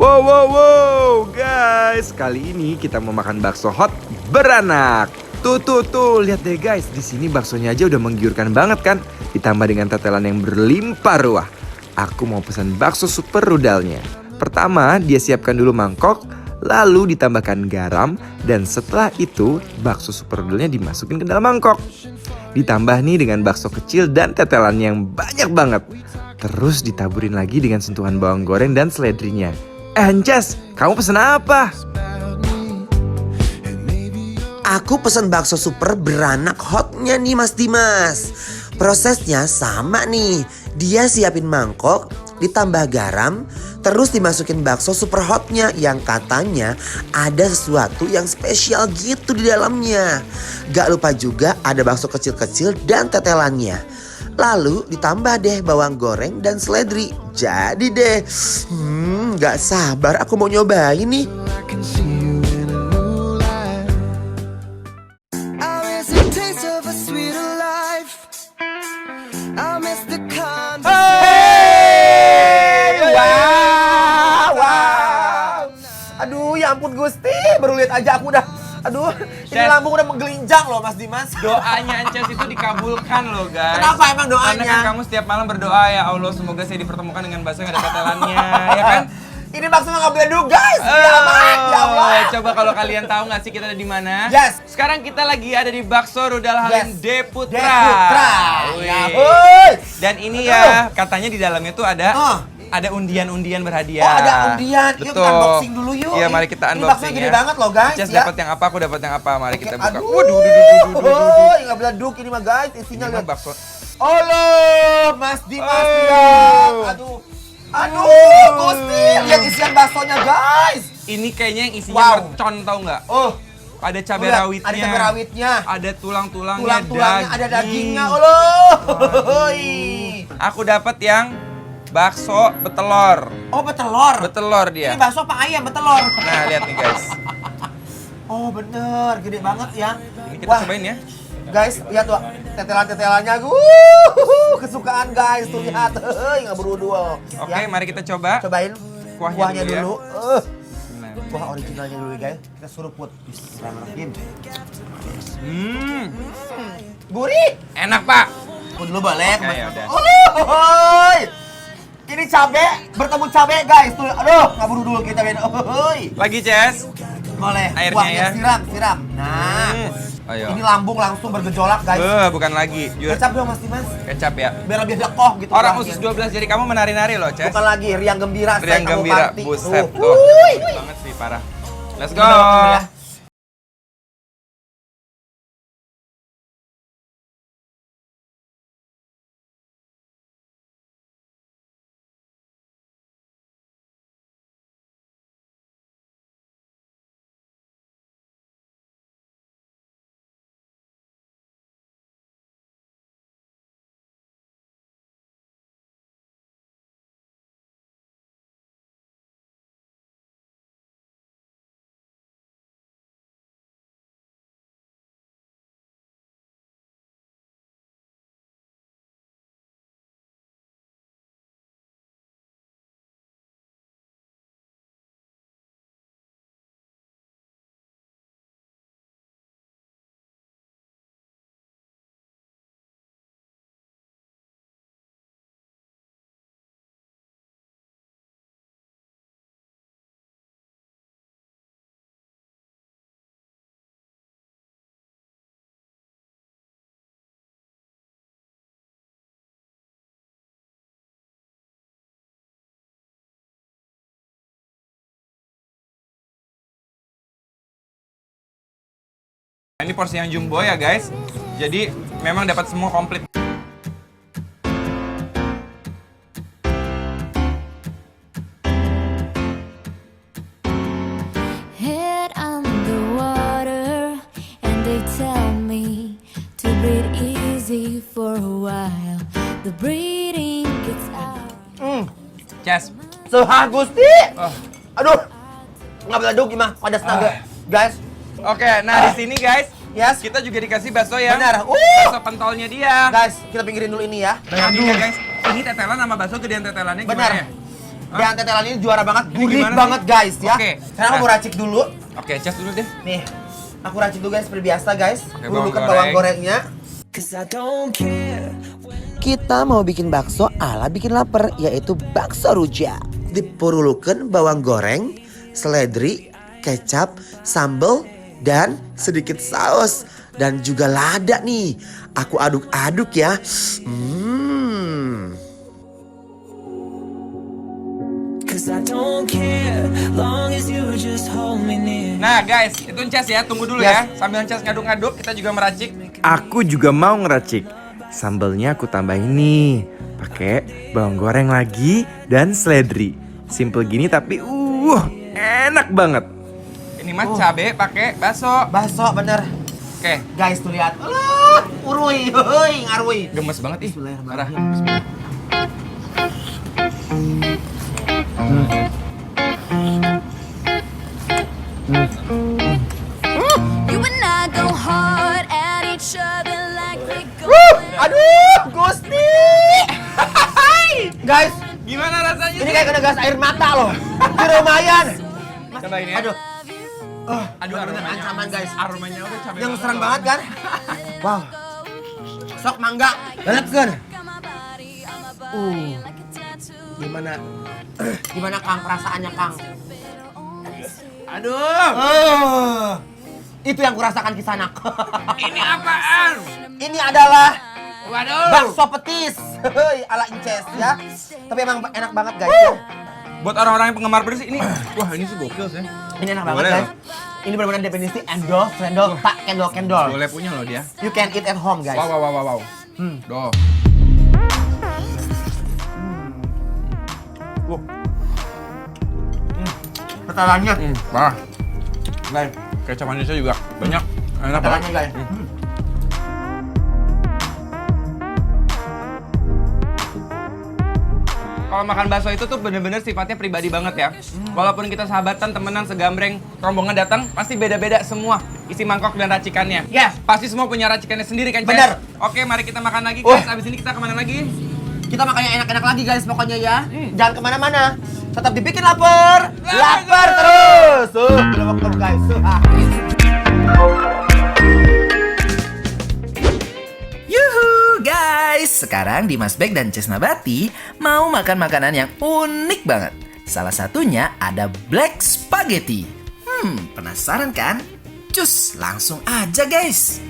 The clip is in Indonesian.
Wow, wow, wow, guys. Kali ini kita mau makan bakso hot beranak. Tuh, lihat deh guys. Di sini baksonya aja udah menggiurkan banget kan. Ditambah dengan tetelan yang berlimpah ruah. Aku mau pesan bakso super rudalnya. Pertama, dia siapkan dulu mangkok, lalu ditambahkan garam, dan setelah itu bakso super rudalnya dimasukin ke dalam mangkok. Ditambah nih dengan bakso kecil dan tetelan yang banyak banget. Terus ditaburin lagi dengan sentuhan bawang goreng dan seledrinya. Anjas, kamu pesen apa? Aku pesen bakso super beranak hotnya nih Mas Dimas. Prosesnya sama nih. Dia siapin mangkok, ditambah garam, terus dimasukin bakso super hotnya yang katanya ada sesuatu yang spesial gitu di dalamnya. Gak lupa juga ada bakso kecil-kecil dan tetelannya. Lalu ditambah deh bawang goreng dan seledri. Jadi deh, gak sabar aku mau nyobain nih. Aduh, ya ampun Gusti, baru lihat aja aku udah, aduh, ini lambung udah menggelinjang loh Mas Dimas. Doanya Anjas itu dikabulkan loh guys. Kenapa emang doanya? Karena kan kamu setiap malam berdoa, ya Allah semoga saya dipertemukan dengan bakso yang ada tetelannya, ya kan? Ini bakso nggak boleh dulu guys, ya Allah. Coba kalau kalian tahu nggak sih kita ada di mana? Yes. Sekarang kita lagi ada di Bakso Rudal Halim Yes. Deputra. Deputra. Wih. Ya, hoi. Dan ini ya katanya di dalamnya tuh ada undian-undian berhadiah. Oh ada undian, yuk Betul. kita unboxing dulu yuk. Iya mari kita Ini unboxing baksonya ya. gede banget loh guys. Just ya. dapat yang apa, aku dapat yang apa. Mari kita buka. Aduh, Waduh, nggak beladuk ini mah guys, Ini isinya mah lihat. bakso. Allah, Mas Dimas Oh. lihat. Aduh, Gusti, lihat isian baksonya guys. Ini kayaknya yang isinya Wow. mercon tau nggak? Oh, Ada cabai lihat, rawitnya. ada cabai rawitnya. Ada tulang-tulangnya, Tulang-tulangnya ada daging. dagingnya, Allah. Aku dapat yang bakso betelor. Oh, betelor. Betelor dia. Ini bakso apa ayam betelor? Nah, lihat nih guys. Oh, bener, gede banget ya. Ini kita Wah, cobain ya. guys, lihat tuh tetelan-tetelannya. Kesukaan guys, tuh lihat. Nggak berudul. Oke, mari kita coba. Cobain Kuahnya dulu ya. dulu. Nah. Kuah originalnya dulu guys. Kita seruput. Bismillahirrahmanirrahim. Gurih. Enak, Pak. Aku dulu boleh. Oke, ya udah. Oi. Ini cabe bertemu cabe guys. Tuh, aduh, nggak berudul kita Ben. Lagi, Ces. Boleh. Airnya Kuahnya ya. siram. Nah. Ayo. Ini lambung langsung bergejolak guys. Bukan lagi. Kecap dong Mas Dimas. Kecap ya. Biar lebih lekoh gitu. Orang kuahnya. usus 12 jari kamu menari-nari loh, Ces. Bukan lagi riang gembira. Riang saya kamu gembira. party. Buset. Tuh. Tuh. Wuih. Banget sih, parah. Let's go. Ini belok dulu ya. Ini porsi yang jumbo ya, guys. Jadi memang dapat semua komplit. Head underwater, and they tell me to breathe easy for a while. The breathing gets out. Ces. Gusti. Oh. Aduh. Nggak beladuk gimana? Padas naga. Guys. Oke, nah di sini guys, Yes. kita juga dikasih bakso yang Benar. bakso pentolnya dia. Guys, kita pinggirin dulu ini ya. Nah, ini ya guys, ini tetelan sama bakso gedean tetelannya gimana Benar. ya? Dan tetelan ini juara banget, gurih gimana banget sih? guys ya. Oke. Sekarang aku mau racik dulu. Oke, cas dulu deh. Nih, aku racik dulu guys seperti biasa guys. Oke, Lulukan bawang bawang gorengnya. Kita mau bikin bakso ala bikin lapar, yaitu bakso rujak. Dipurulukan bawang goreng, seledri, kecap, sambal, dan sedikit saus. Dan juga lada nih. Aku aduk-aduk ya. Nah guys, itu Cas ya, tunggu dulu ya. Sambil Cas ngaduk-ngaduk, kita juga meracik. Aku juga mau ngeracik. Sambelnya aku tambahin nih. Pakai bawang goreng lagi dan seledri. Simple gini tapi enak banget. Ini mah cabe pakai bakso. Bakso bener. Oke, Guys tuh lihat. Urui, ngarui. gemes banget ih. Parah. You and I go hard at each other like we go. Aduh, Gusti. Guys, Gimana rasanya? ini kayak kena gas air mata loh. Ini lumayan. Coba ini ya. Aduh, Aduh, aromanya. ancaman guys. Aromanya udah cabe. Yang serem banget kan? Wow. Sok mangga. Let's Gimana? Gimana Kang perasaannya Kang? Aduh. Itu yang kurasakan Kisanak. Ini apaan? Ini adalah Waduh. bakso petis. Ala Inces ya. Tapi emang enak banget guys ya. Buat orang-orang yang penggemar pedes ini, wah ini sih gokil sih. Ini enak banget Boleh guys. Ini benar-benar definisi endol, tak kendol. Boleh punya loh dia. You can eat at home guys. Wow. Doh. Tetelannya. Parah. Guys, kecap manisnya juga banyak. Enak banget. Tetelannya guys. Kalau makan bakso itu tuh bener-bener sifatnya pribadi banget ya. Walaupun kita sahabatan, temenan, segambreng, rombongan datang, pasti beda-beda semua isi mangkok dan racikannya. Yes. Pasti semua punya racikannya sendiri kan, Cez? Bener. Oke, mari kita makan lagi, guys. Abis ini kita kemana lagi? Kita makan yang enak-enak lagi guys pokoknya ya. Jangan kemana-mana. Tetap dibikin lapar. Lapar terus. Belum waktu guys. Yuhu guys, sekarang Dimas Bek dan Ces Nabati mau makan makanan yang unik banget. Salah satunya ada black spaghetti. Penasaran kan? Cus, langsung aja guys.